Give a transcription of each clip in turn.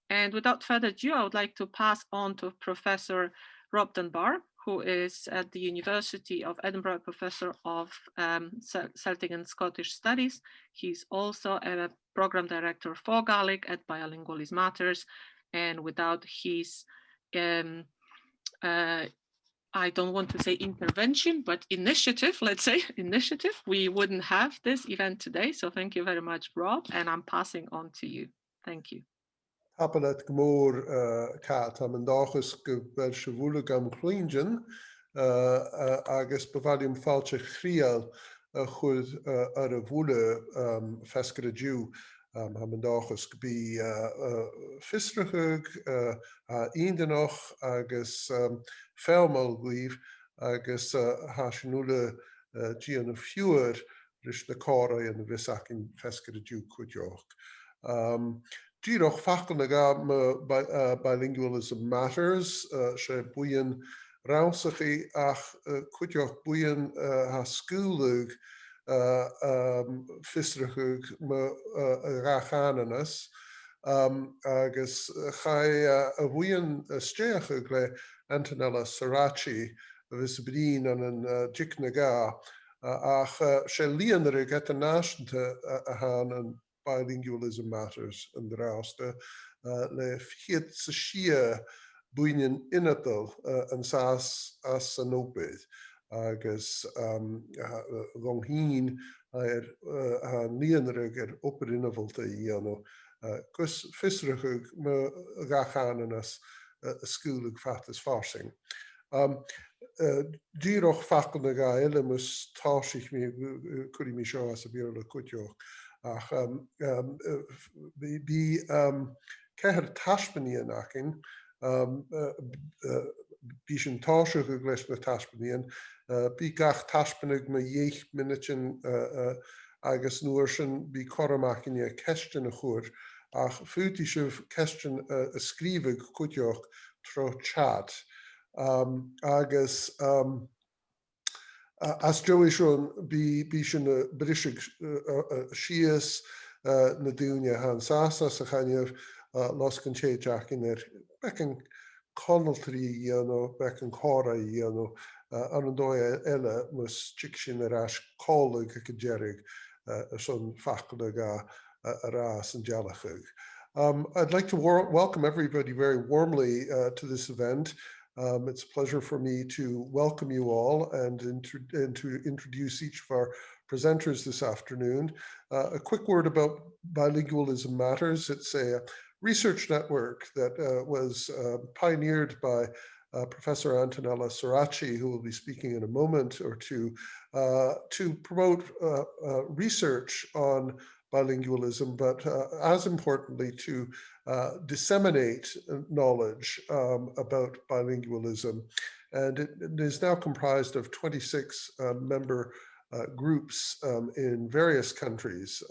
And without further ado, I would like to pass on to Professor Prof Dunbar, who is at the University of Edinburgh Professor of Celtic and Scottish Studies. He's also a Program Director for Gaelic at Bilingualism Matters. And without his, I don't want to say intervention, but initiative, let's say initiative, we wouldn't have this event today. So thank you very much, Rob, and I'm passing on to you. Thank you. Hapalet gmór cat am an dáchas go bhfuil se bhúla am chlíonjin agus bevalium fáilte chríal chud ar a bhúla fescar a dú am an dáchas go bí fistrachug índanoch agus fémal ghuiomh agus haisnúla díana fiúr ris na cára an bhisacin fescar a dú chuideoch. Díroch fachal na ga Bilingualism Matters, sé buan Rannsachadh ach chuideoch buan ha scúlug fistrachug Dà-chànanachas agus chai a buan steachug le Antonella Sorace vis brín an an dic na ga ach sé líanarig internationalte a han an Bilingualism Matters and the rest. Le fiat sa shia buinen inatal and sas as an oped agus longheen nienrig oper inavalta iano kus fisrachug me Dà-chànanachas skulig fatas farsing. Díroch fakkel na ga elemus táshich mi kuri mi seo as a bíorla kutjoch. Ach bí ceithir taispeníon acin bí sin táise go gleis na taispeníon bí gach taispenig me dhéich minitin agus nuair sin bí choramachine ceistin a chuir ach fuúti sibh ceistin a scríbh chuideoch tro chat agus as Joey schon bí sin brisig sias na dúne han sasa sa chaineh los kan sé jackin becken conaltrí becken chora an dói eile mus chick sin ras cóleg go jerig son fachel ga a ras and jalachug. I'd like to welcome everybody very warmly to this event. It's a pleasure for me to welcome you all and to introduce each of our presenters this afternoon. A quick word about Bilingualism Matters. It's a research network that was pioneered by Professor Antonella Sorace, who will be speaking in a moment or two, to promote research on bilingualism, but as importantly to disseminate knowledge about bilingualism. And it is now comprised of 26 member groups in various countries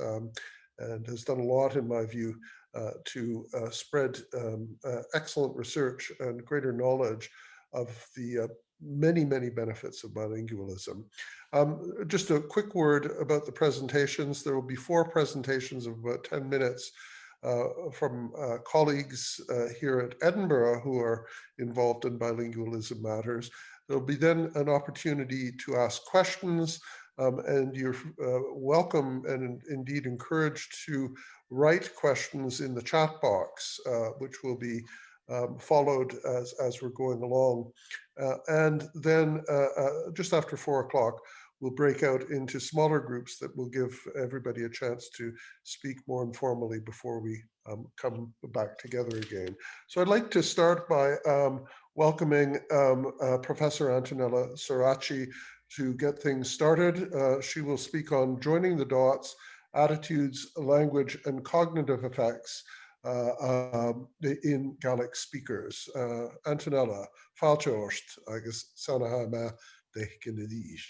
and has done a lot, in my view, to spread excellent research and greater knowledge of the many benefits of bilingualism. Just a quick word about the presentations. There will be 4 presentations of about 10 minutes from colleagues here at Edinburgh who are involved in Bilingualism Matters. There will be then an opportunity to ask questions, and you're welcome and indeed encouraged to write questions in the chat box, which will be followed as we're going along. And then just after 4 o'clock, we'll break out into smaller groups that will give everybody a chance to speak more informally before we come back together again. So I'd like to start by welcoming Professor Antonella Sorace to get things started. She will speak on joining the dots, attitudes, language, and cognitive effects in Gaelic speakers. Antonella, falchorst, agus sanahama de Ghàidhlig.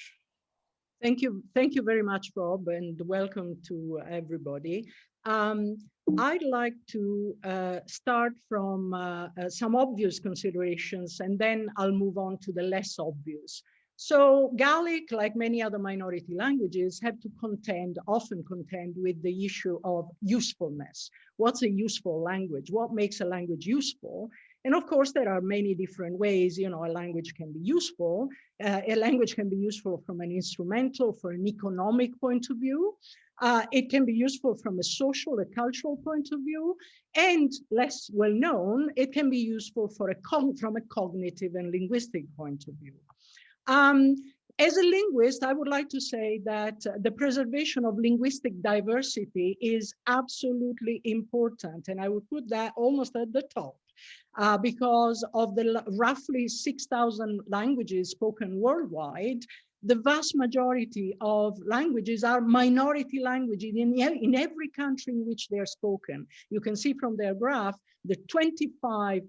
Thank you very much, Rob, and welcome to everybody. I'd like to start from some obvious considerations, and then I'll move on to the less obvious. So Gaelic, like many other minority languages, have to often contend with the issue of usefulness. What's a useful language? What makes a language useful? And of course, there are many different ways, a language can be useful. A language can be useful from an instrumental, from an economic point of view. It can be useful from a social, a cultural point of view, and less well known, it can be useful from a cognitive and linguistic point of view. As a linguist, I would like to say that the preservation of linguistic diversity is absolutely important, and I would put that almost at the top. Because of the roughly 6,000 languages spoken worldwide, the vast majority of languages are minority languages in every country in which they're spoken. You can see from their graph, the 25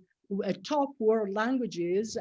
top world languages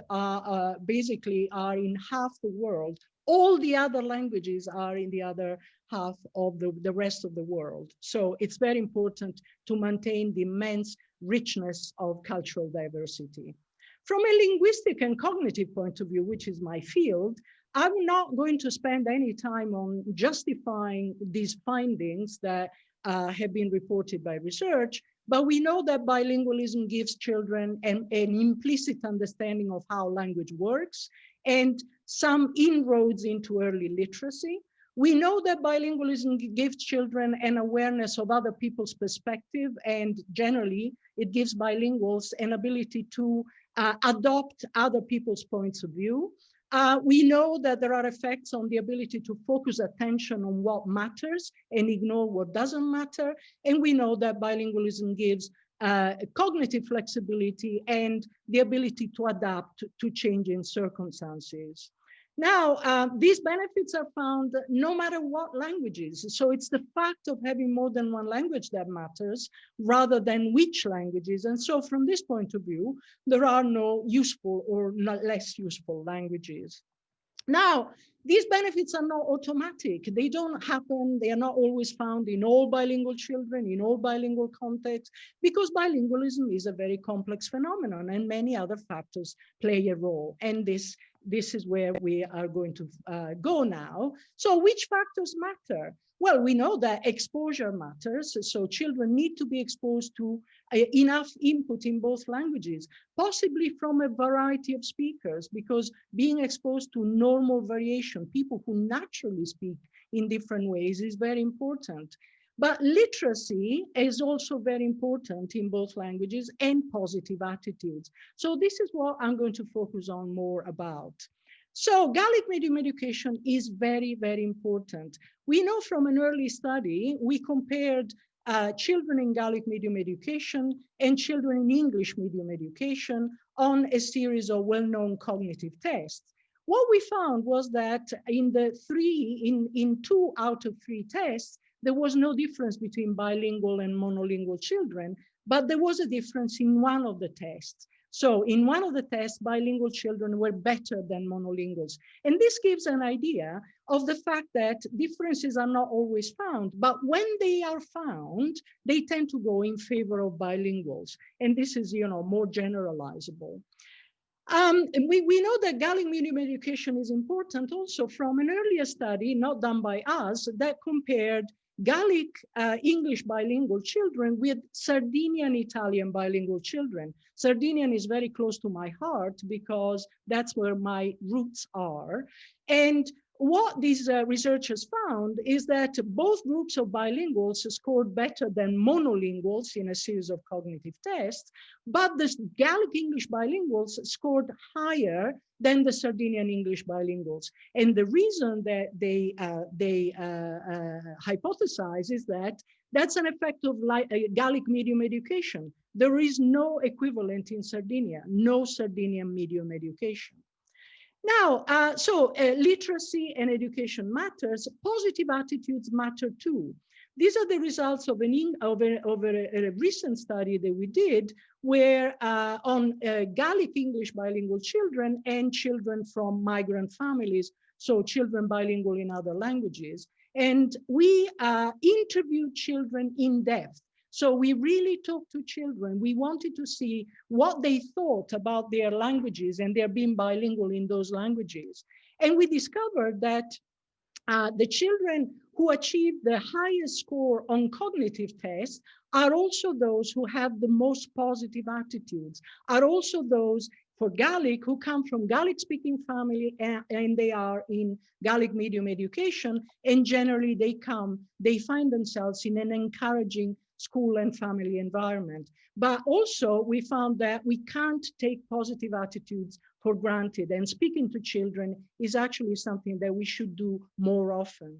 basically are in half the world. All the other languages are in the other half of the rest of the world. So it's very important to maintain the immense richness of cultural diversity. From a linguistic and cognitive point of view, which is my field, I'm not going to spend any time on justifying these findings that have been reported by research, but we know that bilingualism gives children an implicit understanding of how language works and some inroads into early literacy. We know that bilingualism gives children an awareness of other people's perspective, and generally it gives bilinguals an ability to adopt other people's points of view. We know that there are effects on the ability to focus attention on what matters and ignore what doesn't matter. And we know that bilingualism gives cognitive flexibility and the ability to adapt to changing circumstances. Now, these benefits are found no matter what languages. So it's the fact of having more than one language that matters rather than which languages. And so from this point of view, there are no useful or not less useful languages. Now, these benefits are not automatic. They don't happen. They are not always found in all bilingual children, in all bilingual contexts, because bilingualism is a very complex phenomenon and many other factors play a role. And this is where we are going to go now. So which factors matter? Well, we know that exposure matters. So children need to be exposed to enough input in both languages, possibly from a variety of speakers, because being exposed to normal variation, people who naturally speak in different ways, is very important. But literacy is also very important in both languages, and positive attitudes. So this is what I'm going to focus on more about. So Gaelic medium education is very, very important. We know from an early study, we compared children in Gaelic medium education and children in English medium education on a series of well-known cognitive tests. What we found was that in 2 out of 3 tests, there was no difference between bilingual and monolingual children, but there was a difference in one of the tests. So in one of the tests, bilingual children were better than monolinguals. And this gives an idea of the fact that differences are not always found, but when they are found, they tend to go in favor of bilinguals. And this is, more generalizable. We know that Gaelic medium education is important also from an earlier study, not done by us, that compared Gaelic English bilingual children with Sardinian Italian bilingual children. Sardinian is very close to my heart because that's where my roots are. And what these researchers found is that both groups of bilinguals scored better than monolinguals in a series of cognitive tests, but the Gaelic English bilinguals scored higher than the Sardinian English bilinguals. And the reason that they hypothesize is that that's an effect of Gaelic medium education. There is no equivalent in Sardinia, no Sardinian medium education. Now, literacy and education matters. Positive attitudes matter too. These are the results of a recent study that we did where on Gaelic English bilingual children and children from migrant families, so children bilingual in other languages. And we interviewed children in depth. So we really talked to children. We wanted to see what they thought about their languages and their being bilingual in those languages. And we discovered that the children who achieve the highest score on cognitive tests are also those who have the most positive attitudes, are also those for Gaelic who come from Gaelic-speaking family and they are in Gaelic medium education, and generally they find themselves in an encouraging school and family environment. But also we found that we can't take positive attitudes for granted, and speaking to children is actually something that we should do more often.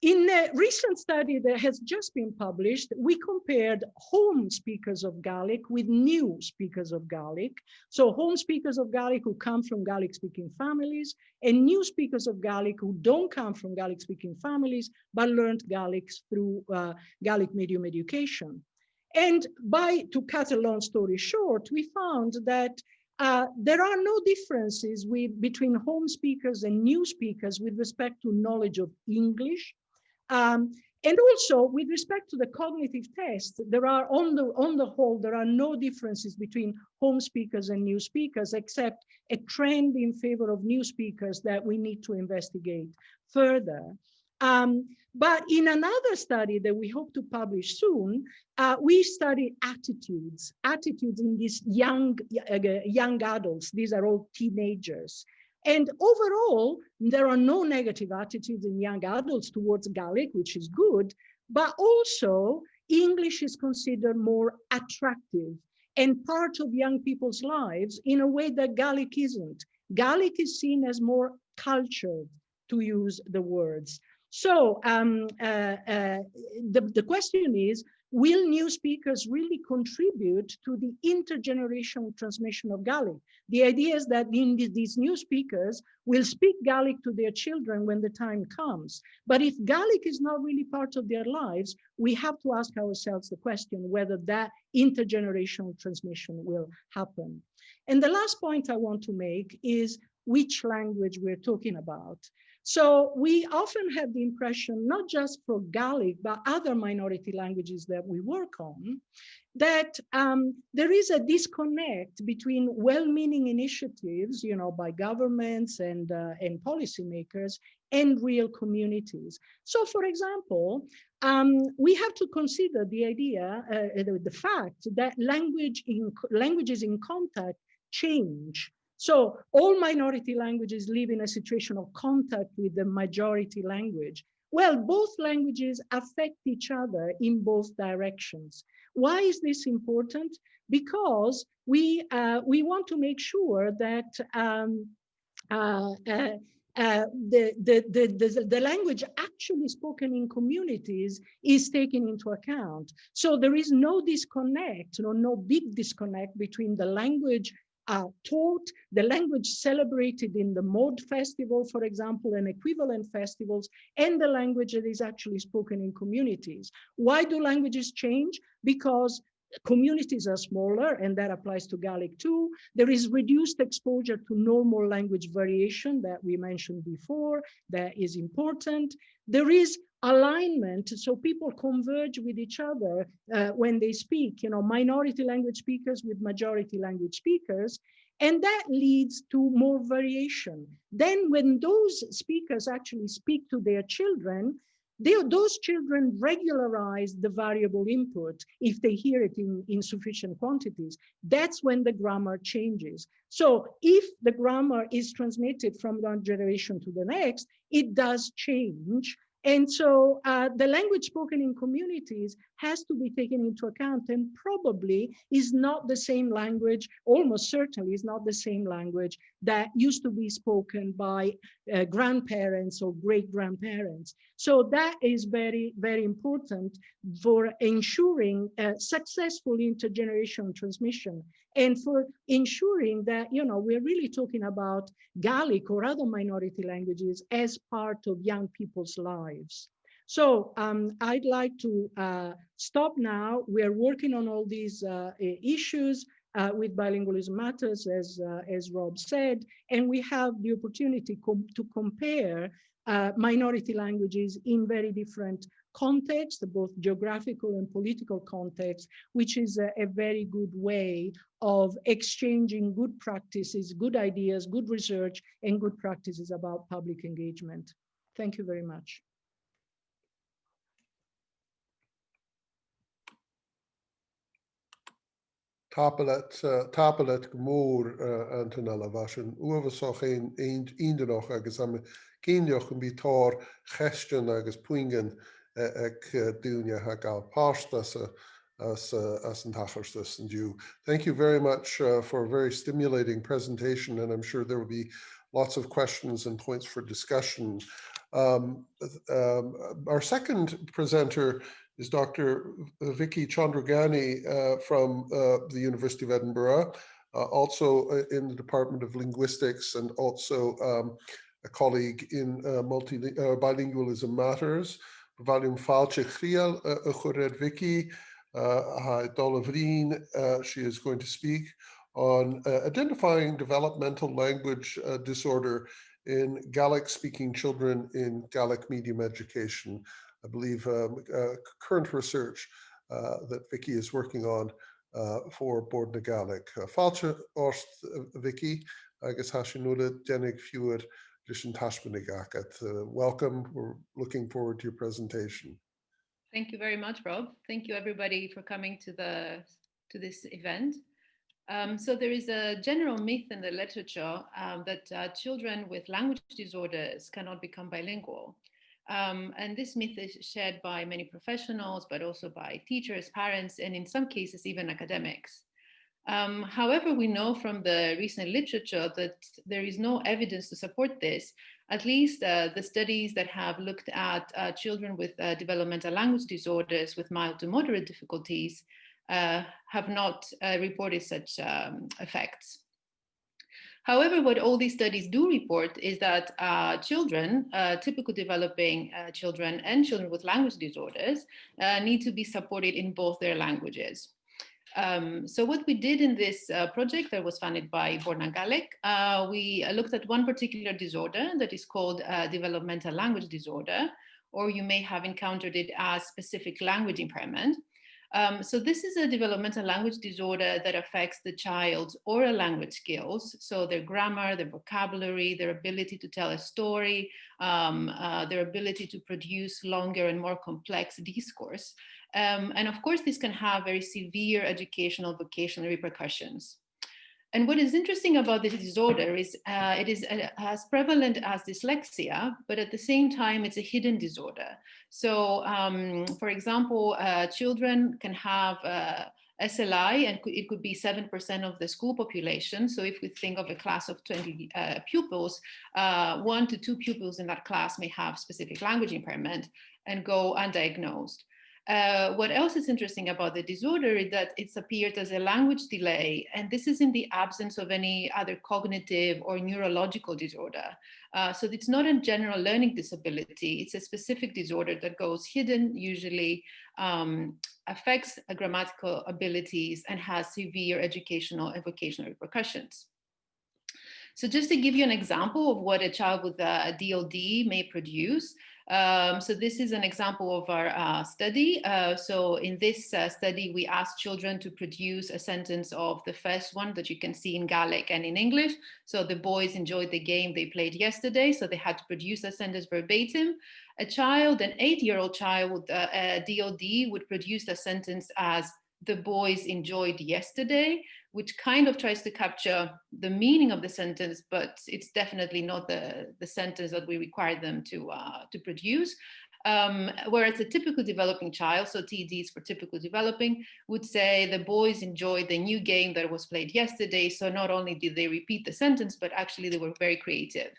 In a recent study that has just been published, we compared home speakers of Gaelic with new speakers of Gaelic. So home speakers of Gaelic who come from Gaelic-speaking families, and new speakers of Gaelic who don't come from Gaelic-speaking families, but learned Gaelic through Gaelic medium education. And to cut a long story short, we found that there are no differences between home speakers and new speakers with respect to knowledge of English. And also with respect to the cognitive tests, there are on the whole, there are no differences between home speakers and new speakers, except a trend in favor of new speakers that we need to investigate further. But in another study that we hope to publish soon, we studied attitudes in these young adults. These are all teenagers. And overall, there are no negative attitudes in young adults towards Gaelic, which is good, but also English is considered more attractive and part of young people's lives in a way that Gaelic isn't. Gaelic is seen as more cultured, to use the words. So the question is, will new speakers really contribute to the intergenerational transmission of Gaelic? The idea is that these new speakers will speak Gaelic to their children when the time comes. But if Gaelic is not really part of their lives, we have to ask ourselves the question whether that intergenerational transmission will happen. And the last point I want to make is which language we're talking about. So we often have the impression, not just for Gaelic, but other minority languages that we work on, that there is a disconnect between well-meaning initiatives, by governments and policymakers and real communities. So for example, we have to consider the idea, the fact that languages in contact change. So all minority languages live in a situation of contact with the majority language. Well, both languages affect each other in both directions. Why is this important? Because we want to make sure that the language actually spoken in communities is taken into account. So there is no disconnect, no big disconnect between the language taught, the language celebrated in the Mod Festival, for example, and equivalent festivals, and the language that is actually spoken in communities. Why do languages change? Because communities are smaller, and that applies to Gaelic too. There is reduced exposure to normal language variation that we mentioned before, that is important. There is alignment, so people converge with each other when they speak, minority language speakers with majority language speakers, and that leads to more variation. Then when those speakers actually speak to their children, those children regularize the variable input if they hear it in sufficient quantities. That's when the grammar changes. So if the grammar is transmitted from one generation to the next, it does change. And so the language spoken in communities has to be taken into account, and probably is not the same language, almost certainly is not the same language that used to be spoken by grandparents or great-grandparents. So that is very, very important for ensuring successful intergenerational transmission, and for ensuring that, we're really talking about Gaelic or other minority languages as part of young people's lives. So I'd like to stop now. We're working on all these issues with Bilingualism Matters, as Rob said, and we have the opportunity to compare minority languages in very different context, both geographical and political context, which is a very good way of exchanging good practices, good ideas, good research, and good practices about public engagement. Thank you very much. Tapelet gmór Antonella vashin uvasoch ein noch agus am cíneoch an bítar chestion agus puingen ag dúne ha gal pástas as an tachars and you. Thank you very much for a very stimulating presentation, and I'm sure there will be lots of questions and points for discussion. Our second presenter is Dr. Vicky Chondrogianni from the University of Edinburgh, also in the Department of Linguistics, and also a colleague in Bilingualism Matters. Volume Falche Chiel Chored Vicky Dolavrin. She is going to speak on identifying developmental language disorder in Gaelic-speaking children in Gaelic medium education. I believe current research that Vicky is working on for Board na Gaelic. Falcha orst Vicky, agus hashinula denig fiúr dishin tashmanigakat. Welcome. We're looking forward to your presentation. Thank you very much, Rob. Thank you everybody for coming to this event. So there is a general myth in the literature that children with language disorders cannot become bilingual. And this myth is shared by many professionals, but also by teachers, parents, and in some cases, even academics. However, we know from the recent literature that there is no evidence to support this. At least the studies that have looked at children with developmental language disorders with mild to moderate difficulties have not reported such effects. However, what all these studies do report is that children, typical developing children and children with language disorders need to be supported in both their languages. So what we did in this project that was funded by Board na Gaelic, we looked at one particular disorder that is called developmental language disorder, or you may have encountered it as specific language impairment. So this is a developmental language disorder that affects the child's oral language skills, so their grammar, their vocabulary, their ability to tell a story, their ability to produce longer and more complex discourse. And of course, this can have very severe educational, vocational repercussions. And what is interesting about this disorder is it is as prevalent as dyslexia, but at the same time, it's a hidden disorder. So, for example, children can have SLI, and it could be 7% of the school population. So if we think of a class of 20 pupils, 1 to 2 pupils in that class may have specific language impairment and go undiagnosed. What else is interesting about the disorder is that it's appeared as a language delay, and this is in the absence of any other cognitive or neurological disorder. So it's not a general learning disability, it's a specific disorder that goes hidden, usually affects grammatical abilities and has severe educational and vocational repercussions. So just to give you an example of what a child with a DLD may produce, so this is an example of our study. So in this study, we asked children to produce a sentence of the first one that you can see in Gaelic and in English. So the boys enjoyed the game they played yesterday, so they had to produce a sentence verbatim. A child, an 8-year-old child with a DLD would produce a sentence as the boys enjoyed yesterday, which kind of tries to capture the meaning of the sentence, but it's definitely not the sentence that we require them to produce. Whereas a typical developing child, so TDs for typical developing, would say the boys enjoyed the new game that was played yesterday. So not only did they repeat the sentence, but actually they were very creative.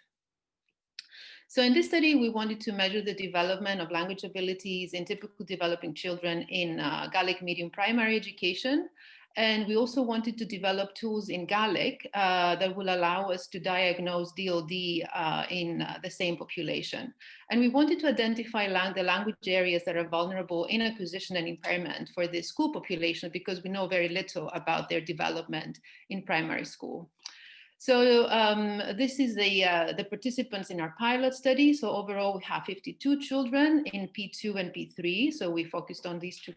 So in this study, we wanted to measure the development of language abilities in typical developing children in Gaelic medium primary education. And we also wanted to develop tools in Gaelic that will allow us to diagnose DLD in the same population. And we wanted to identify the language areas that are vulnerable in acquisition and impairment for the school population, because we know very little about their development in primary school. So this is the participants in our pilot study. So overall, we have 52 children in P2 and P3. So we focused on these two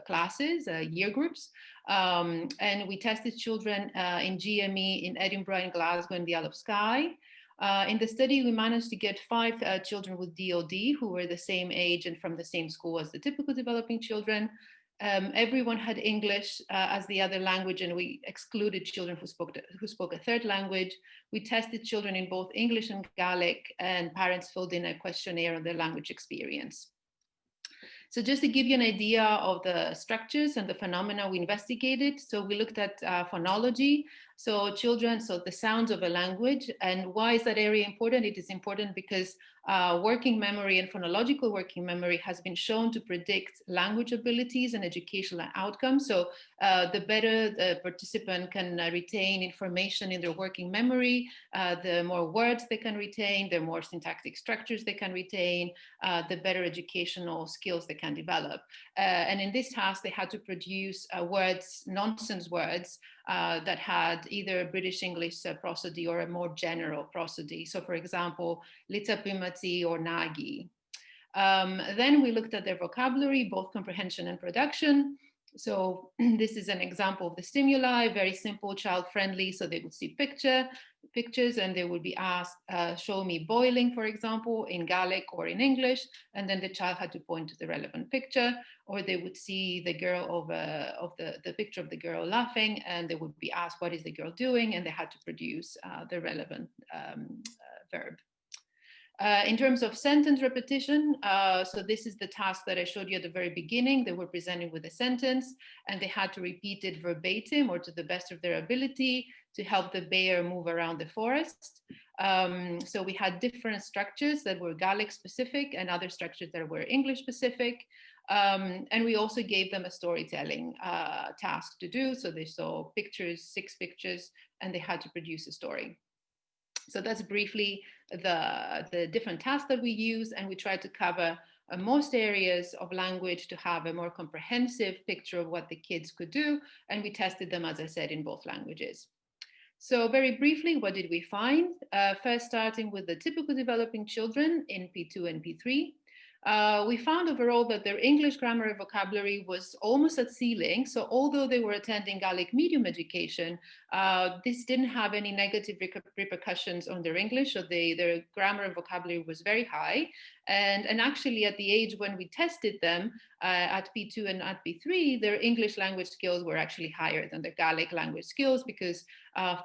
classes, year groups. And we tested children in GME in Edinburgh, in Glasgow, and the Isle of Skye. In the study, we managed to get 5 children with DOD who were the same age and from the same school as the typical developing children. Everyone had English as the other language, and we excluded children who spoke a third language. We tested children in both English and Gaelic, and parents filled in a questionnaire on their language experience. So just to give you an idea of the structures and the phenomena we investigated, so we looked at phonology, so children, so the sounds of a language. And why is that area important? It is important because working memory and phonological working memory has been shown to predict language abilities and educational outcomes. So the better the participant can retain information in their working memory, the more words they can retain, the more syntactic structures they can retain, the better educational skills they can develop. And in this task, they had to produce words, nonsense words, that had either British English prosody or a more general prosody. So for example, litapimati or nagi. Then we looked at their vocabulary, both comprehension and production. So this is an example of the stimuli, very simple, child-friendly. So they would see pictures and they would be asked, show me boiling, for example, in Gaelic or in English. And then the child had to point to the relevant picture, or they would see the girl the picture of the girl laughing, and they would be asked, what is the girl doing? And they had to produce the relevant verb. In terms of sentence repetition, so this is the task that I showed you at the very beginning. They were presented with a sentence and they had to repeat it verbatim or to the best of their ability to help the bear move around the forest. So we had different structures that were Gaelic specific and other structures that were English specific. And we also gave them a storytelling task to do. So they saw pictures, 6 pictures, and they had to produce a story. So that's briefly the different tasks that we use, and we try to cover most areas of language to have a more comprehensive picture of what the kids could do, and we tested them, as I said, in both languages. So very briefly, what did we find? First, starting with the typical developing children in P2 and P3. We found overall that their English grammar and vocabulary was almost at ceiling. So although they were attending Gaelic medium education, this didn't have any negative repercussions on their English. So their grammar and vocabulary was very high. And actually at the age when we tested them at P2 and at P3, their English language skills were actually higher than their Gaelic language skills, because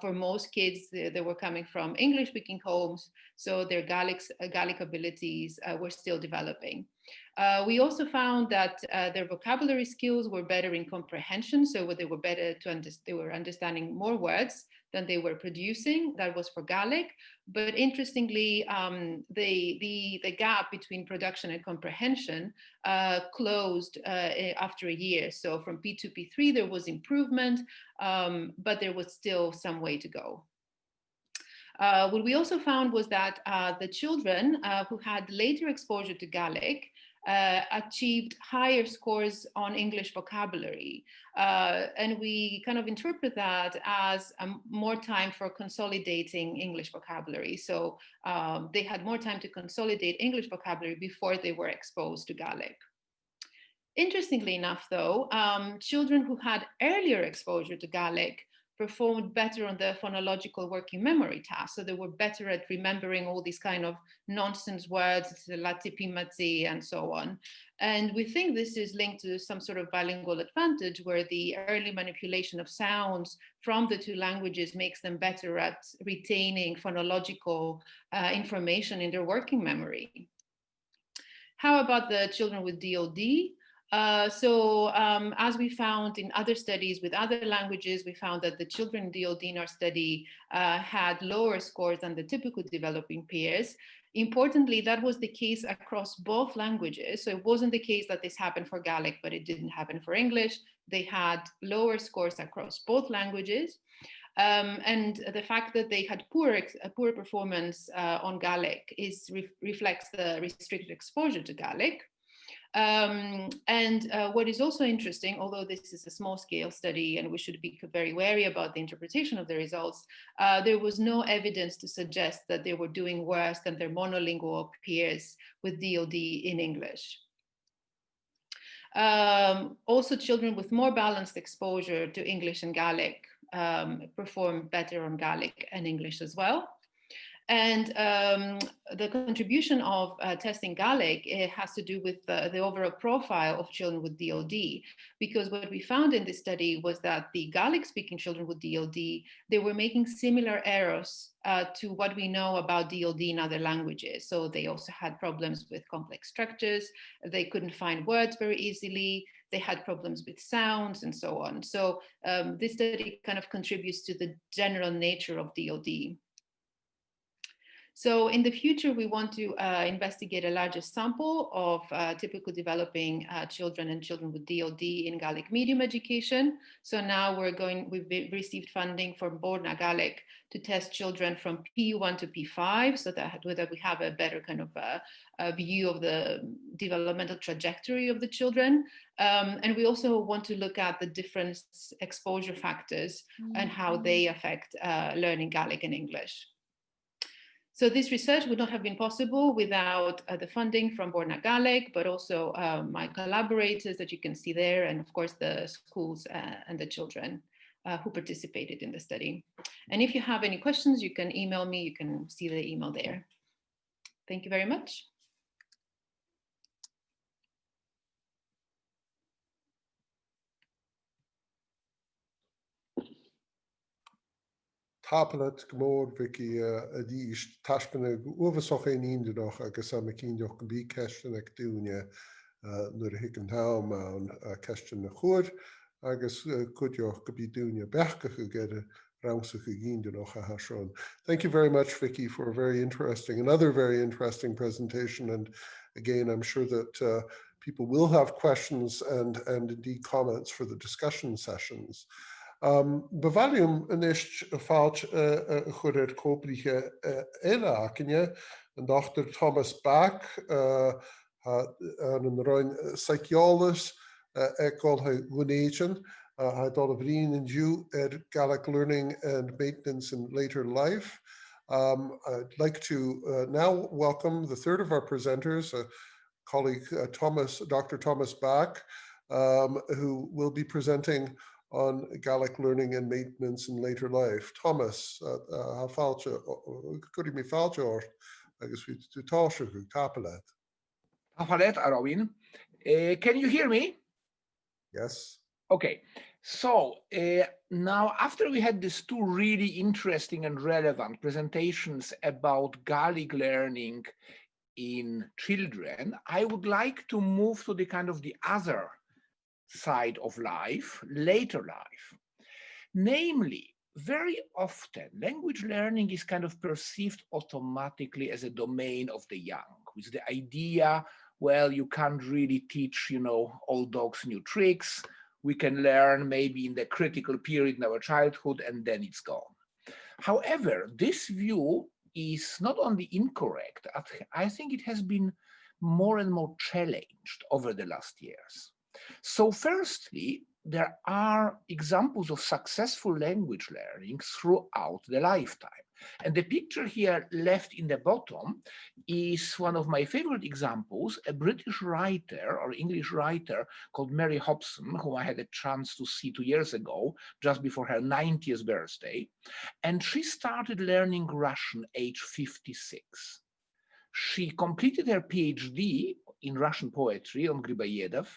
for most kids, they were coming from English speaking homes. So their Gaelic abilities were still developing. We also found that their vocabulary skills were better in comprehension. So they were better they were understanding more words than they were producing. That was for Gaelic. But interestingly, the gap between production and comprehension closed after a year. So from P2, P3, there was improvement, but there was still some way to go. What we also found was that the children who had later exposure to Gaelic achieved higher scores on English vocabulary. And we kind of interpret that as more time for consolidating English vocabulary. So they had more time to consolidate English vocabulary before they were exposed to Gaelic. Interestingly enough, though, children who had earlier exposure to Gaelic performed better on the phonological working memory task. So they were better at remembering all these kind of nonsense words, latipimati and so on. And we think this is linked to some sort of bilingual advantage, where the early manipulation of sounds from the two languages makes them better at retaining phonological information in their working memory. How about the children with DOD? As we found in other studies with other languages, we found that the children in DOD in our study had lower scores than the typical developing peers. Importantly, that was the case across both languages. So it wasn't the case that this happened for Gaelic, but it didn't happen for English. They had lower scores across both languages. And the fact that they had poor performance on Gaelic reflects the restricted exposure to Gaelic. What is also interesting, although this is a small scale study and we should be very wary about the interpretation of the results, there was no evidence to suggest that they were doing worse than their monolingual peers with DOD in English. Also, children with more balanced exposure to English and Gaelic perform better on Gaelic and English as well. And the contribution of testing Gaelic, it has to do with the overall profile of children with DOD, because what we found in this study was that the Gaelic-speaking children with DOD, they were making similar errors to what we know about DOD in other languages. So they also had problems with complex structures, they couldn't find words very easily, they had problems with sounds and so on. So this study kind of contributes to the general nature of DOD. So in the future, we want to investigate a larger sample of typical developing children and children with DOD in Gaelic medium education. So now we've received funding from Borna Gaelic to test children from P1 to P5, so that we have a better kind of a view of the developmental trajectory of the children. And we also want to look at the different exposure factors and how they affect learning Gaelic and English. So this research would not have been possible without the funding from Borna Gaelic, but also my collaborators that you can see there, and of course the schools and the children who participated in the study. And if you have any questions, you can email me, you can see the email there. Thank you very much. Tapelet gmór Vicky a dís taispanna uhasoch é níonach agus am cíneoch go bí ceistin ag dúine nuair a hic an táim an ceistin na chuair agus cuideoch go bí dúine bechcach go gcéad Rannsachadh gíonach a hasrón. Thank you very much, Vicky, for another very interesting presentation. And again, I'm sure that people will have questions and indeed comments for the discussion sessions. Bevalium inis fáilt chuir cóprithe eile acinne an Dr. Thomas Bach an roin psychiologist ag Ghaidhlig dul a bhríon in dú Gaelic learning and maintenance in later life. I'd like to now welcome the third of our presenters, colleague Dr. Thomas Bach, who will be presenting on Gaelic learning and maintenance in later life. Thomas, how fáilte, could me fáilte or I guess we do táise go tapelet. Tapelet, Arwin. Can you hear me? Yes. Okay. So now after we had these two really interesting and relevant presentations about Gaelic learning in children, I would like to move to the kind of the other side of life, later life. Namely, very often language learning is kind of perceived automatically as a domain of the young, with the idea, well, you can't really teach, old dogs new tricks. We can learn maybe in the critical period in our childhood and then it's gone. However, this view is not only incorrect, I think it has been more and more challenged over the last years. So firstly, there are examples of successful language learning throughout the lifetime. And the picture here left in the bottom is one of my favorite examples, a British writer or English writer called Mary Hobson, who I had a chance to see 2 years ago, just before her 90th birthday. And she started learning Russian age 56. She completed her PhD in Russian poetry on Griboyedov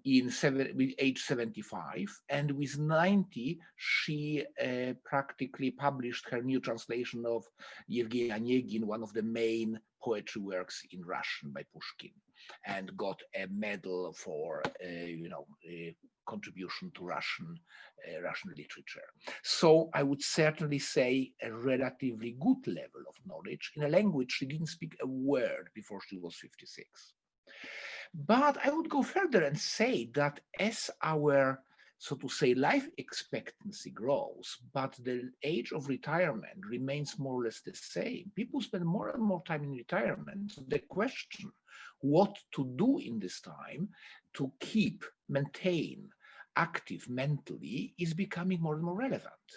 with age 75, and with 90, she practically published her new translation of Yevgeny Onegin, one of the main poetry works in Russian by Pushkin, and got a medal for contribution to Russian literature. So I would certainly say a relatively good level of knowledge in a language she didn't speak a word before she was 56. But I would go further and say that as our so to say, life expectancy grows, but the age of retirement remains more or less the same. People spend more and more time in retirement. So the question, what to do in this time to keep, maintain active mentally, is becoming more and more relevant.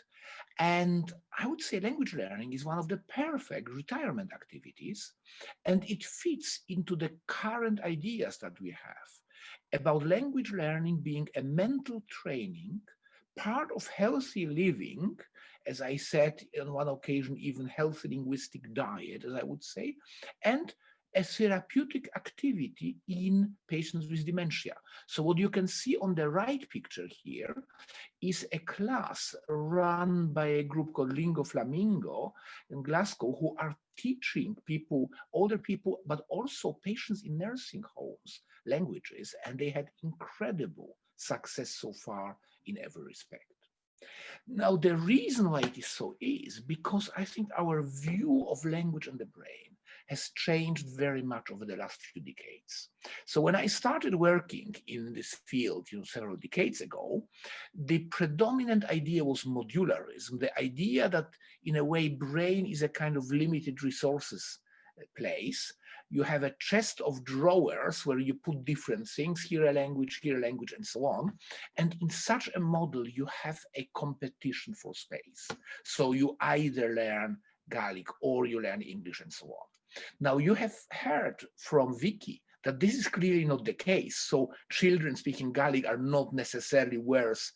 And I would say language learning is one of the perfect retirement activities, and it fits into the current ideas that we have about language learning being a mental training, part of healthy living, as I said on one occasion, even healthy linguistic diet, as I would say, and a therapeutic activity in patients with dementia. So what you can see on the right picture here is a class run by a group called Lingo Flamingo in Glasgow, who are teaching people, older people, but also patients in nursing homes, languages, and they had incredible success so far in every respect. Now, the reason why it is so is because I think our view of language and the brain has changed very much over the last few decades. So when I started working in this field, several decades ago, the predominant idea was modularism, the idea that in a way brain is a kind of limited resources place. You have a chest of drawers where you put different things, here a language, and so on. And in such a model, you have a competition for space. So you either learn Gaelic or you learn English and so on. Now, you have heard from Vicky that this is clearly not the case. So children speaking Gaelic are not necessarily worse,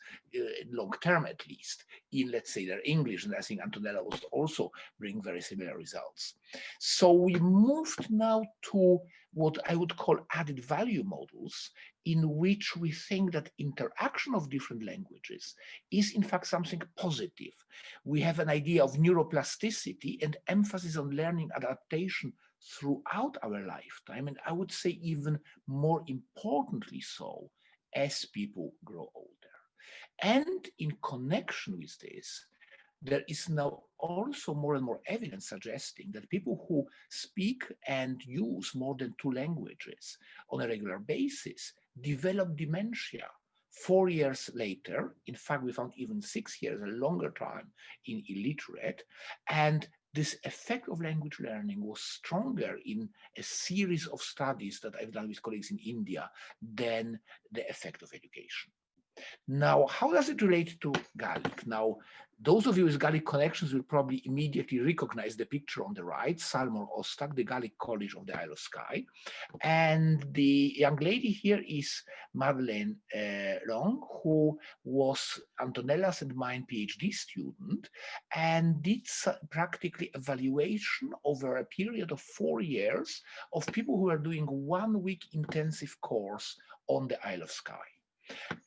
long term at least, in, let's say, their English. And I think Antonella was also bring very similar results. So we moved now to what I would call added value models, in which we think that interaction of different languages is in fact something positive. We have an idea of neuroplasticity and emphasis on learning adaptation throughout our lifetime, and I would say even more importantly so as people grow older. And in connection with this, there is now also more and more evidence suggesting that people who speak and use more than 2 languages on a regular basis develop dementia 4 years later. In fact, we found even 6 years, a longer time in illiterate. And this effect of language learning was stronger in a series of studies that I've done with colleagues in India than the effect of education. Now, how does it relate to Gaelic? Now, those of you with Gaelic connections will probably immediately recognize the picture on the right, Salmor Ostag, the Gaelic College of the Isle of Skye. And the young lady here is Madeleine Long, who was Antonella's and mine PhD student, and did practically evaluation over a period of 4 years of people who are doing 1 week intensive course on the Isle of Skye.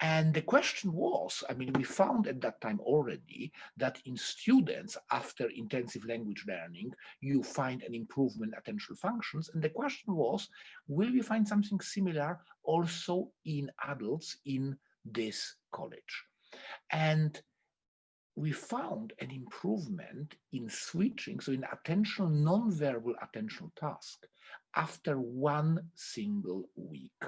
And the question was, I mean, we found at that time already that in students after intensive language learning, you find an improvement in attentional functions. And the question was, will we find something similar also in adults in this college? And we found an improvement in switching, so in attentional, non-verbal attentional task after 1 single week.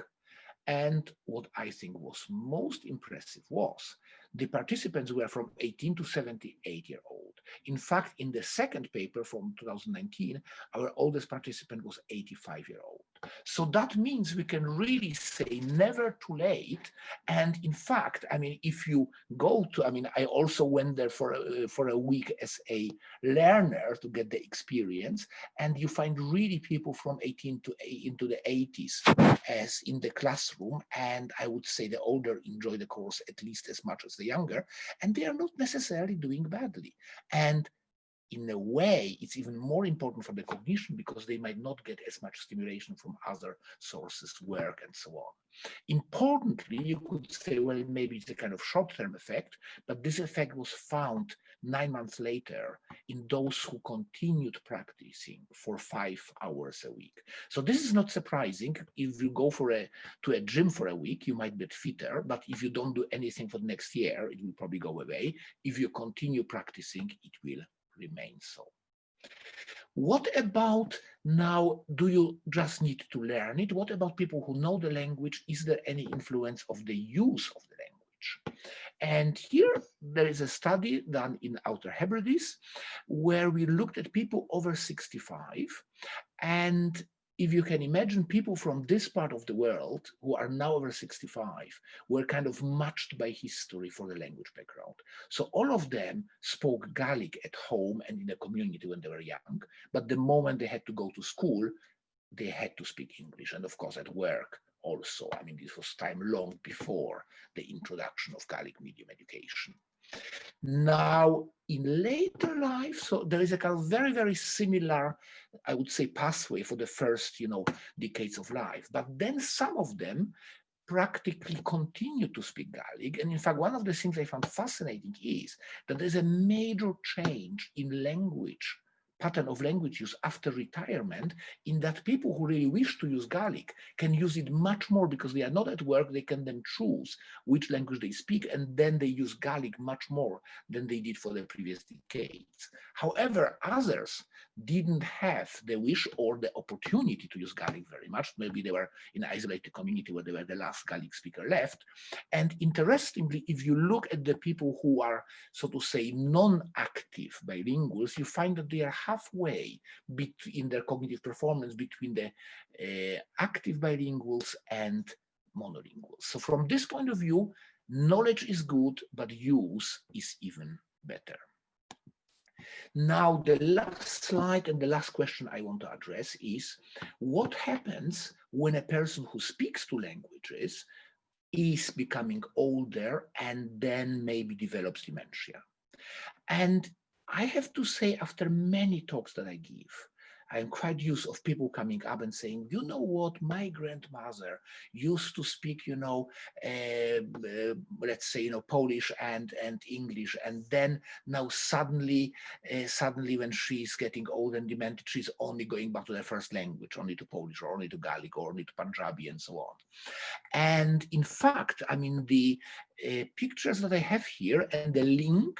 And what I think was most impressive was the participants were from 18 to 78-year-old. In fact, in the second paper from 2019, our oldest participant was 85-year-old. So that means we can really say never too late. And in fact, I mean, if you go to, I mean, I also went there for a week as a learner to get the experience, and you find really people from 18 to into the 80s as in the classroom. And I would say the older enjoy the course at least as much as the younger, and they are not necessarily doing badly. And in a way, it's even more important for the cognition because they might not get as much stimulation from other sources, work, and so on. Importantly, you could say, well, maybe it's a kind of short-term effect, but this effect was found 9 months later in those who continued practicing for 5 hours a week. So this is not surprising. If you go to a gym for a week, you might get fitter, but if you don't do anything for the next year, it will probably go away. If you continue practicing, it will remain so. What about now, do you just need to learn it? What about people who know the language? Is there any influence of the use of the language? language. And here there is a study done in Outer Hebrides where we looked at people over 65. And if you can imagine, people from this part of the world who are now over 65 were kind of matched by history for the language background. So all of them spoke Gaelic at home and in the community when they were young, but the moment they had to go to school, they had to speak English, and of course at work also. I mean, this was time long before the introduction of Gaelic medium education. Now, in later life, so there is a kind of very, very similar, I would say, pathway for the first, decades of life. But then some of them practically continue to speak Gaelic. And in fact, one of the things I found fascinating is that there's a major change in language, pattern of language use after retirement, in that people who really wish to use Gaelic can use it much more because they are not at work. They can then choose which language they speak, and then they use Gaelic much more than they did for the previous decades. However, others didn't have the wish or the opportunity to use Gaelic very much. Maybe they were in an isolated community where they were the last Gaelic speaker left. And interestingly, if you look at the people who are, so to say, non-active bilinguals, you find that they are halfway in their cognitive performance between the active bilinguals and monolinguals. So from this point of view, knowledge is good, but use is even better. Now, the last slide and the last question I want to address is what happens when a person who speaks two languages is becoming older and then maybe develops dementia. And I have to say, after many talks that I give, I'm quite used of people coming up and saying, you know what, my grandmother used to speak, let's say, Polish and English, and then now suddenly when she's getting old and demented, she's only going back to their first language, only to Polish or only to Gaelic or only to Punjabi and so on. And in fact, I mean, the pictures that I have here and the link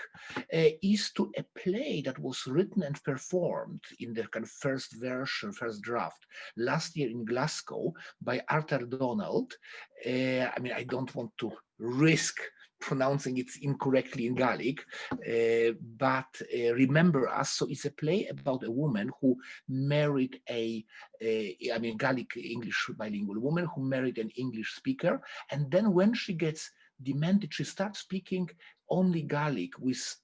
is to a play that was written and performed in the kind of first version, first draft last year in Glasgow by Arthur Donald. I mean, I don't want to risk pronouncing it incorrectly in Gaelic, but remember us. So it's a play about a woman who married Gaelic English bilingual woman who married an English speaker, and then when she gets demented, she starts speaking only Gaelic with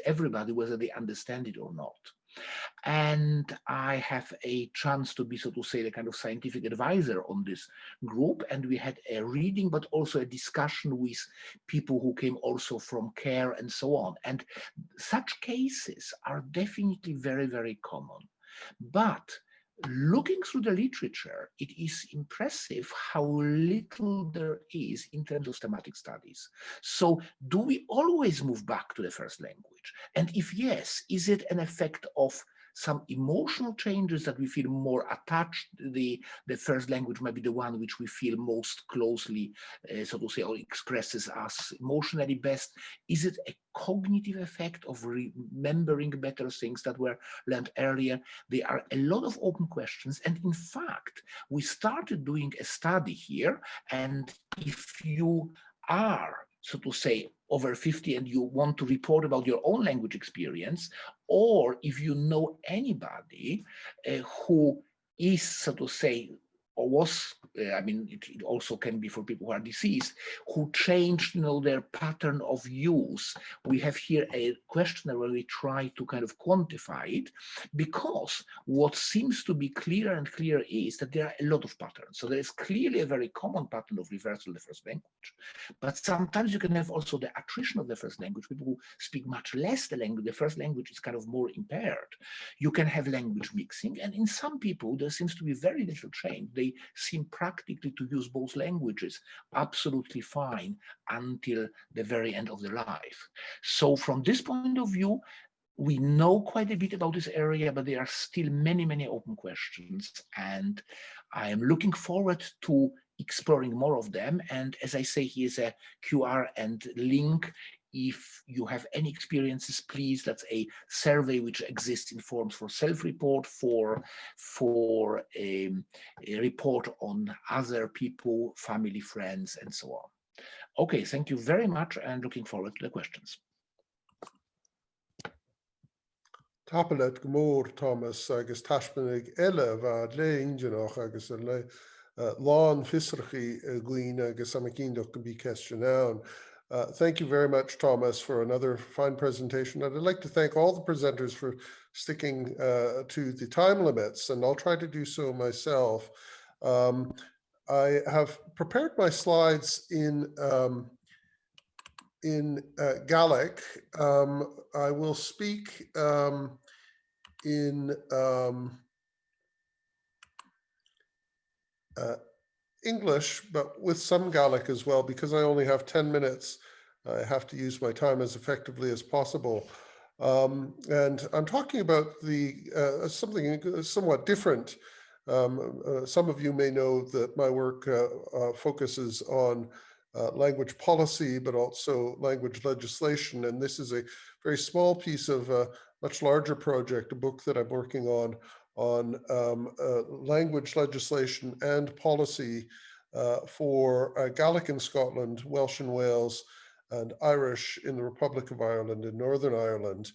everybody, whether they understand it or not. And I have a chance to be, so to say, the kind of scientific advisor on this group. And we had a reading, but also a discussion with people who came also from care and so on. And such cases are definitely very, very common. But looking through the literature, it is impressive how little there is in terms of thematic studies. So do we always move back to the first language? And if yes, is it an effect of some emotional changes that we feel more attached? The first language might be the one which we feel most closely, so to say, or expresses us emotionally best. Is it a cognitive effect of remembering better things that were learned earlier? There are a lot of open questions. And in fact, we started doing a study here. And if you are, so to say, over 50 and you want to report about your own language experience, or if you know anybody who is, so to say, or was, I mean, it also can be for people who are deceased, who changed, their pattern of use. We have here a questionnaire where we try to kind of quantify it, because what seems to be clearer and clearer is that there are a lot of patterns. So there is clearly a very common pattern of reversal of the first language. But sometimes you can have also the attrition of the first language. People who speak much less the first language is kind of more impaired. You can have language mixing, and in some people, there seems to be very little change. They seem practically to use both languages absolutely fine until the very end of their life. So from this point of view, we know quite a bit about this area, but there are still many, many open questions. And I am looking forward to exploring more of them. And as I say, here's a QR and link. If you have any experiences, please, that's a survey which exists in forms for self-report, for a report on other people, family, friends, and so on. Okay, thank you very much, and looking forward to the questions. Tapalet gmór Thomas agus taispenig eile bhd le ingeach agus le lán fisrachi gwine agus amacíndach go bí question. Thank you very much, Thomas, for another fine presentation. And I'd like to thank all the presenters for sticking to the time limits, and I'll try to do so myself. I have prepared my slides in Gaelic. I will speak in English, but with some Gaelic as well, because I only have 10 minutes. I have to use my time as effectively as possible. And I'm talking about something somewhat different. Some of you may know that my work focuses on language policy, but also language legislation. And this is a very small piece of a much larger project, a book that I'm working on language legislation and policy for Gaelic in Scotland, Welsh in Wales, and Irish in the Republic of Ireland in Northern Ireland.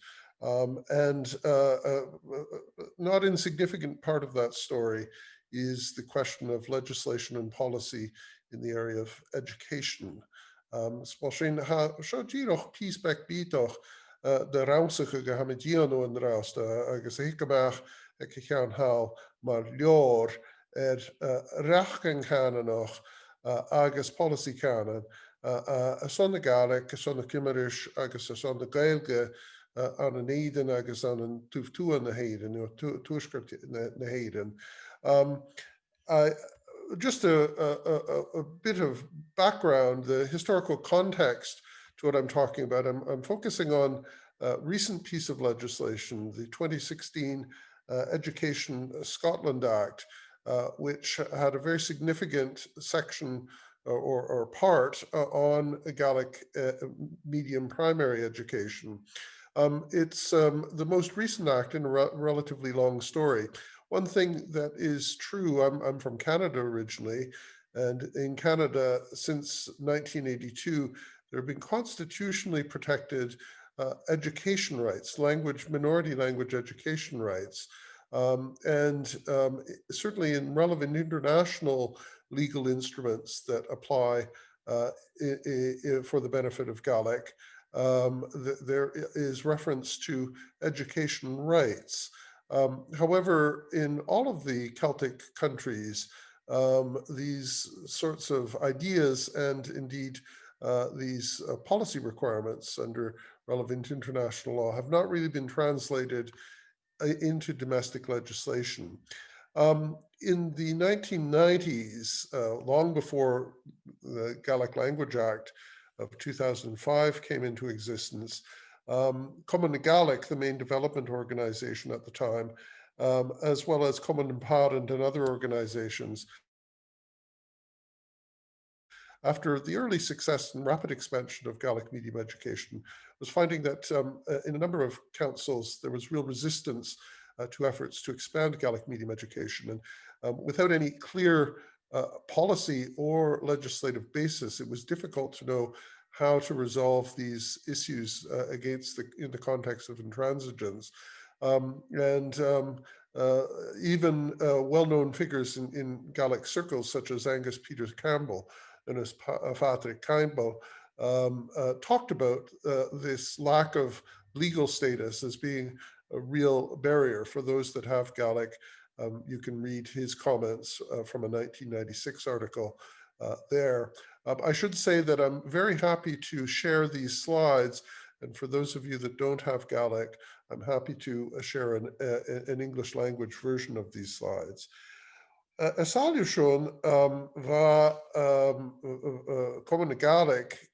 Not insignificant part of that story is the question of legislation and policy in the area of education. Spolshin ha shojirach peaceback bitoch de Rannsachadh go hamidíano an rásta agus hicamach Tuigsean Nodha mar leor rachgan Dà-chànanachas agus policy canon son na Gaelic, son na Cimirish agus son na Gaeilge an an Éidean agus an an Tuigsean na Héidean, Tuaisceart na Héidean. Just a bit of background, the historical context to what I'm talking about. I'm focusing on a recent piece of legislation, the 2016 Education Scotland Act, which had a very significant section or part on Gaelic medium primary education. It's the most recent act in a relatively long story. One thing that is true, I'm from Canada originally, and in Canada since 1982, there have been constitutionally protected education rights, minority language education rights. Certainly in relevant international legal instruments that apply for the benefit of Gaelic, there is reference to education rights. However, in all of the Celtic countries, these sorts of ideas and indeed these policy requirements under relevant international law have not really been translated into domestic legislation. In the 1990s, long before the Gaelic Language Act of 2005 came into existence, Cumann na Gaelic, the main development organization at the time, as well as Cumann na Parent and other organizations, after the early success and rapid expansion of Gaelic medium education, was finding that in a number of councils, there was real resistance to efforts to expand Gaelic medium education. And without any clear policy or legislative basis, it was difficult to know how to resolve these issues in the context of intransigence. Even well-known figures in Gaelic circles, such as Angus Peter Campbell and as Patrick Campbell, talked about this lack of legal status as being a real barrier for those that have Gaelic. You can read his comments from a 1996 article there. I should say that I'm very happy to share these slides, and for those of you that don't have Gaelic, I'm happy to share an English language version of these slides. Asáiliú sin bha Cumann na Gaelic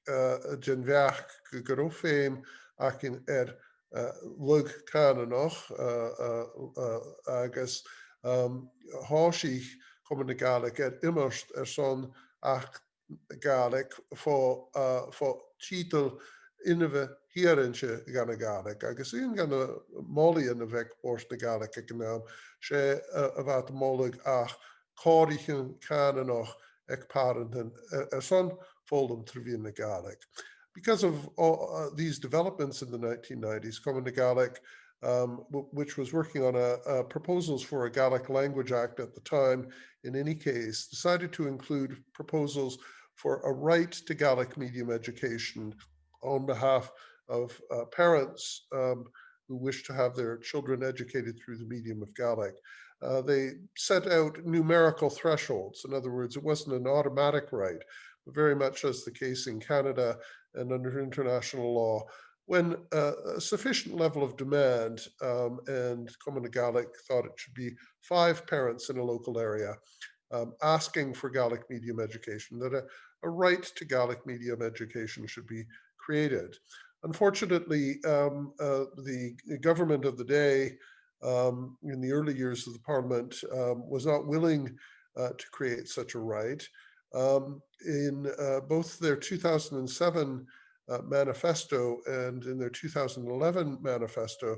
den bheach go raibh féim ach in lug Dà-chànanach agus háisí Cumann na Gaelic immerst son ach Gaelic fó títal inmhe hiaranse gan na Gaelic agus on gan na málaí an a bheith bort na Gaelic ag gnám sé a bheit málaigh ach Cáirichin Dà-chànanach ag parantan son Fólam Tríbhíonn na Gaelic. Because of all, these developments in the 1990s, Cumann na Gaelic, which was working on proposals for a Gaelic Language Act at the time, in any case, decided to include proposals for a right to Gaelic medium education on behalf of parents who wish to have their children educated through the medium of Gaelic. They set out numerical thresholds. In other words, it wasn't an automatic right, but very much as the case in Canada and under international law, when a sufficient level of demand, and Cumann na Gaelic thought it should be 5 parents in a local area asking for Gaelic medium education, that a right to Gaelic medium education should be created. Unfortunately, the government of the day in the early years of the Parliament was not willing to create such a right. In both their 2007 manifesto and in their 2011 manifesto,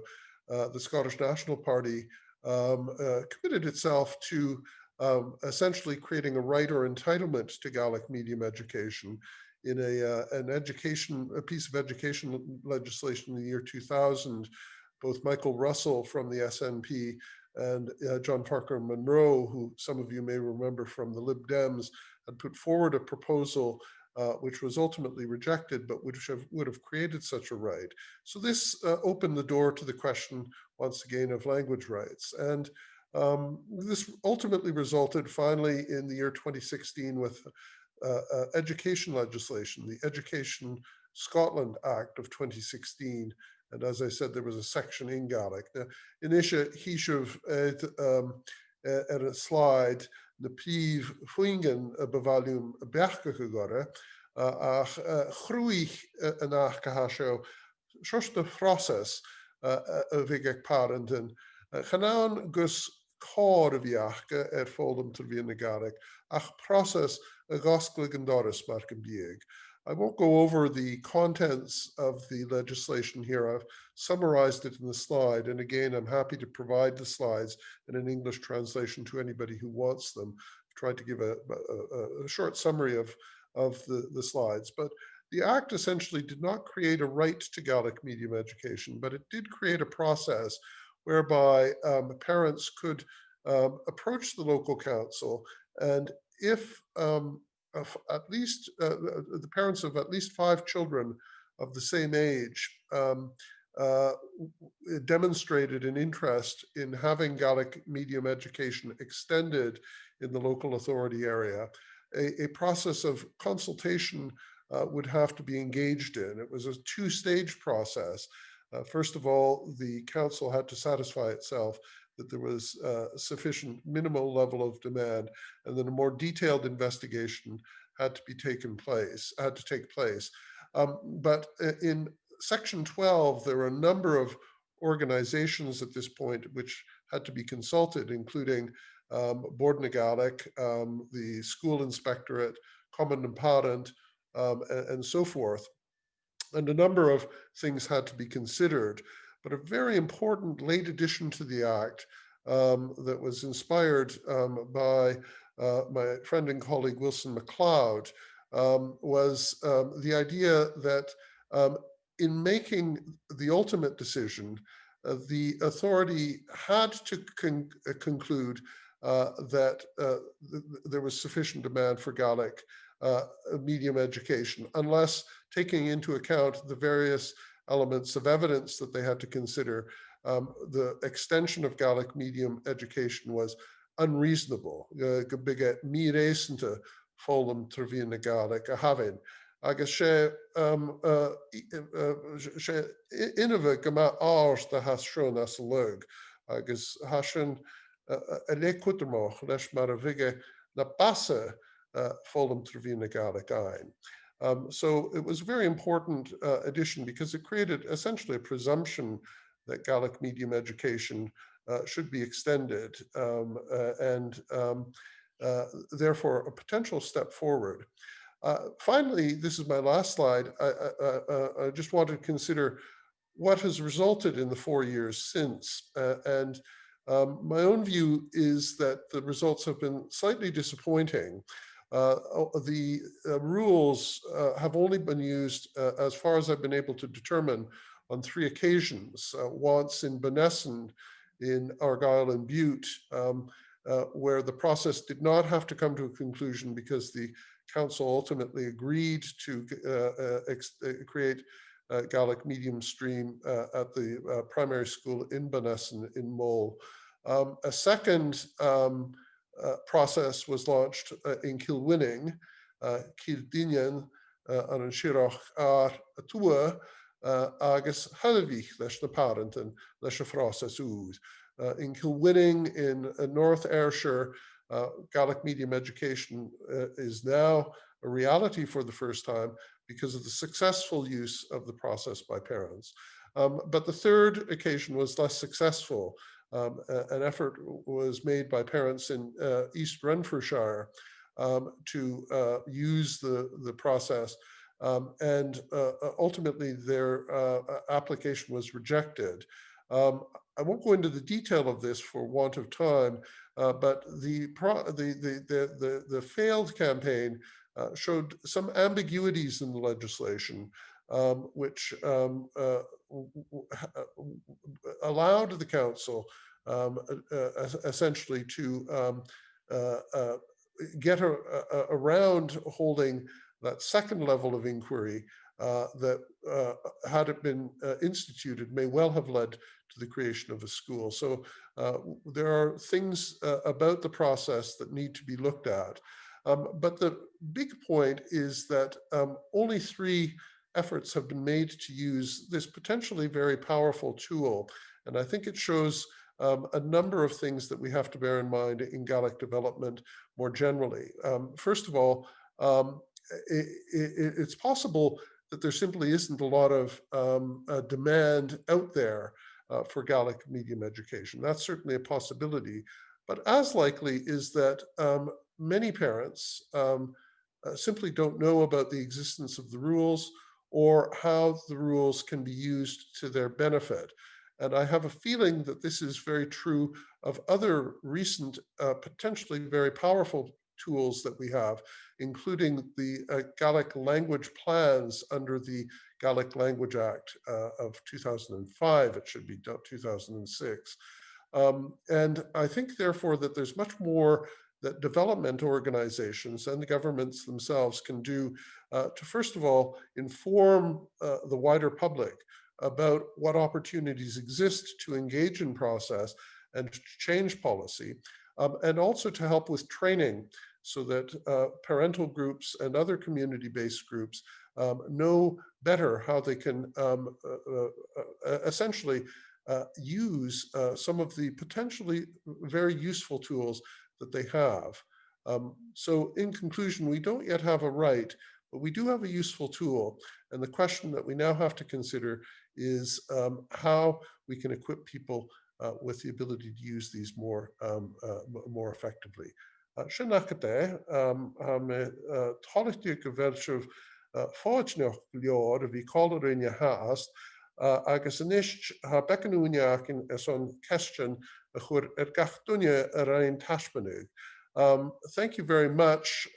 the Scottish National Party committed itself to essentially creating a right or entitlement to Gaelic medium education in a piece of education legislation in the year 2000. Both Michael Russell from the SNP and John Parker Munro, who some of you may remember from the Lib Dems, had put forward a proposal which was ultimately rejected, but which would have created such a right. So this opened the door to the question, once again, of language rights. And this ultimately resulted finally in the year 2016 with education legislation, the Education Scotland Act of 2016. And as I said, there was a section in Gaelic. Now, Inisha Hishuv at a slide, the Príomh Fuingen bevalúm beachcha go gora, ach chrúich anach cahasho, the process vigek parentin, chanaan gus cór viachcha fólam Tríbhíonn na Gaelic, ach process a gosglig and doris marken bieg. I won't go over the contents of the legislation here. I've summarized it in the slide. And again, I'm happy to provide the slides in an English translation to anybody who wants them. I've tried to give a short summary of the slides. But the Act essentially did not create a right to Gaelic medium education, but it did create a process whereby parents could approach the local council, and if at least the parents of at least 5 children of the same age demonstrated an interest in having Gaelic medium education extended in the local authority area, a process of consultation would have to be engaged in. It was a 2-stage process. First of all, the council had to satisfy itself that there was sufficient minimal level of demand, and then a more detailed investigation had to take place. But in Section 12, there are a number of organizations at this point which had to be consulted, including Bord na Gaelic, the School Inspectorate, Cumann na Parent, and so forth. And a number of things had to be considered. But a very important late addition to the Act that was inspired by my friend and colleague Wilson MacLeod was the idea that in making the ultimate decision, the authority had to conclude that there was sufficient demand for Gaelic medium education, unless taking into account the various elements of evidence that they had to consider, the extension of Gaelic medium education was unreasonable. Biget mi réisinte fólam Tríbhíonn na Gaelic a havin. Agus sé inmheh go mbeadh áras de has srun as a lug, agus hasin a lécutamach leis mar a bhige na basa fólam Tríbhíonn na Gaelic ein. So it was a very important addition because it created essentially a presumption that Gaelic medium education should be extended and therefore a potential step forward. Finally, this is my last slide. I just want to consider what has resulted in the 4 years since. My own view is that the results have been slightly disappointing. The rules have only been used, as far as I've been able to determine, on 3 occasions. Once in Benesson, in Argyll and Bute, where the process did not have to come to a conclusion because the council ultimately agreed to create Gaelic medium stream at the primary school in Benesson in Mull. A second process was launched in Kilwinning, Kildinan an Siroch ar Tua agus Halvich leis na parentin leis a process ús. In Kilwinning in North Ayrshire, Gaelic medium education is now a reality for the first time because of the successful use of the process by parents. But the third occasion was less successful. An effort was made by parents in East Renfrewshire to use the process, and ultimately their application was rejected. I won't go into the detail of this for want of time, but the failed campaign showed some ambiguities in the legislation, which allowed the council essentially to get around holding that second level of inquiry that, had it been instituted, may well have led to the creation of a school. So there are things about the process that need to be looked at. But the big point is that only 3 efforts have been made to use this potentially very powerful tool. And I think it shows a number of things that we have to bear in mind in Gaelic development more generally. First of all, it's possible that there simply isn't a lot of demand out there for Gaelic medium education. That's certainly a possibility. But as likely is that many parents simply don't know about the existence of the rules or how the rules can be used to their benefit. And I have a feeling that this is very true of other recent, potentially very powerful tools that we have, including the Gaelic language plans under the Gaelic Language Act of 2005, it should be 2006. And I think, therefore, that there's much more that development organizations and the governments themselves can do to, first of all, inform the wider public about what opportunities exist to engage in process and to change policy, and also to help with training so that parental groups and other community-based groups know better how they can essentially use some of the potentially very useful tools that they have. So in conclusion, we don't yet have a right, but we do have a useful tool. And the question that we now have to consider is how we can equip people with the ability to use these more effectively. Sinnachadh, me tálachtí go bhfuil sibh fáideach leor a bhí cáilear rinne háast, agus inis ha becanúneach as an question a chur gach duine a raon taispeanú. Thank you very much.